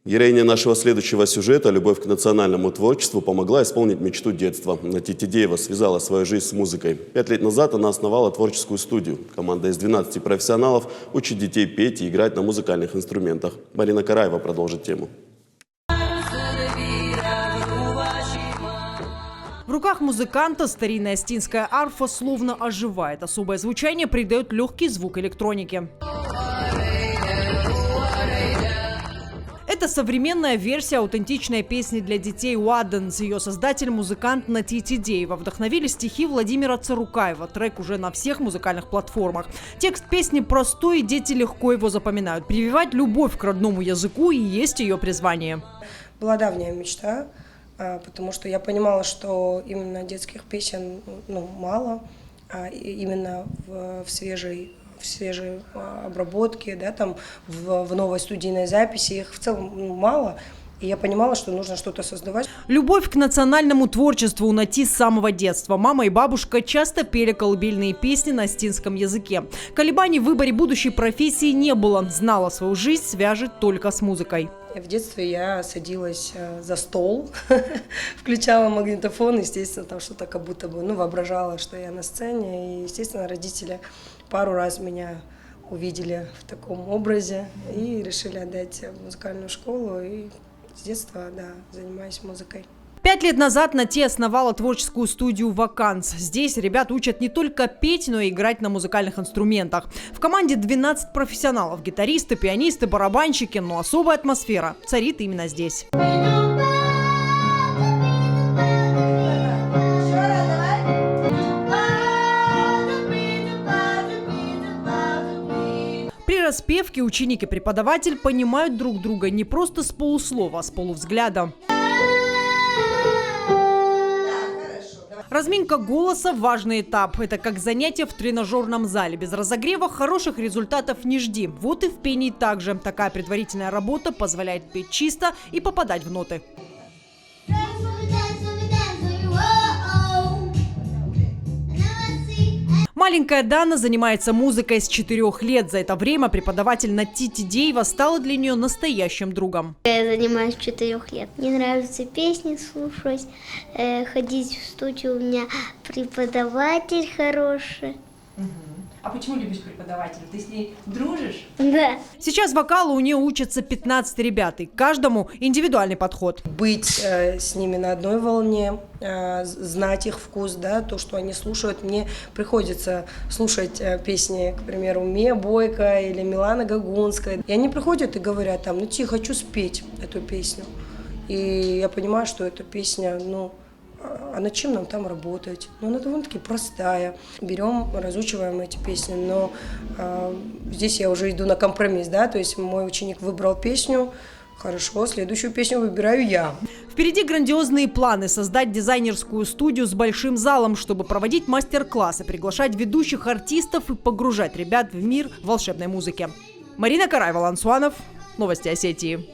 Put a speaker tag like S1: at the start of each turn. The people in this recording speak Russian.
S1: Героиня нашего следующего сюжета, любовь к национальному творчеству, помогла исполнить мечту детства. Нати Тидеева связала свою жизнь с музыкой. 5 лет назад она основала творческую студию. Команда из 12 профессионалов учит детей петь и играть на музыкальных инструментах. Марина Караева продолжит тему.
S2: В руках музыканта старинная астинская арфа словно оживает. Особое звучание придает легкий звук электроники. Это современная версия аутентичной песни для детей «Уадденс». Ее создатель – музыкант Нати Тидеева. Вдохновили стихи Владимира Царукаева. Трек уже на всех музыкальных платформах. Текст песни простой, и дети легко его запоминают. Прививать любовь к родному языку и есть ее призвание.
S3: Была давняя мечта, потому что я понимала, что именно детских песен мало, а именно в свежей обработке, да, там, в новой студийной записи, их в целом мало. И я понимала, что нужно что-то создавать.
S2: Любовь к национальному творчеству у Нати с самого детства. Мама и бабушка часто пели колыбельные песни на астинском языке. Колебаний в выборе будущей профессии не было. Знала, свою жизнь свяжет только с музыкой.
S3: В детстве я садилась за стол, включала магнитофон, естественно, там что-то как будто бы, воображала, что я на сцене. И, естественно, родители пару раз меня увидели в таком образе и решили отдать в музыкальную школу. И с детства, да, занимаюсь музыкой.
S2: 5 лет назад Нати основала творческую студию «Ваканс». Здесь ребят учат не только петь, но и играть на музыкальных инструментах. В команде 12 профессионалов – гитаристы, пианисты, барабанщики, но особая атмосфера царит именно здесь. При распевке ученик и преподаватель понимают друг друга не просто с полуслова, а с полувзгляда. Разминка голоса – важный этап. Это как занятие в тренажерном зале. Без разогрева хороших результатов не жди. Вот и в пении также. Такая предварительная работа позволяет петь чисто и попадать в ноты. Маленькая Дана занимается музыкой с 4 лет. За это время преподаватель Нати Тидеева стала для нее настоящим другом.
S4: Я занимаюсь с 4 лет. Мне нравится песни слушать, ходить в студию. У меня преподаватель хороший.
S2: А почему любишь преподавателя? Ты с ней дружишь?
S4: Да.
S2: Сейчас вокалу у нее учатся 15 ребят, и каждому индивидуальный подход.
S3: Быть с ними на одной волне, знать их вкус, да, то, что они слушают. Мне приходится слушать песни, к примеру, Мия Бойко или Милана Гогунская. И они приходят и говорят там, Нати, хочу спеть эту песню. И я понимаю, что эта песня, а над чем нам там работать? Она довольно-таки простая. Берем, разучиваем эти песни, но здесь я уже иду на компромисс, да, то есть мой ученик выбрал песню, хорошо, следующую песню выбираю я.
S2: Впереди грандиозные планы – создать дизайнерскую студию с большим залом, чтобы проводить мастер-классы, приглашать ведущих артистов и погружать ребят в мир волшебной музыки. Марина Караева, Лансуанов, Новости Осетии.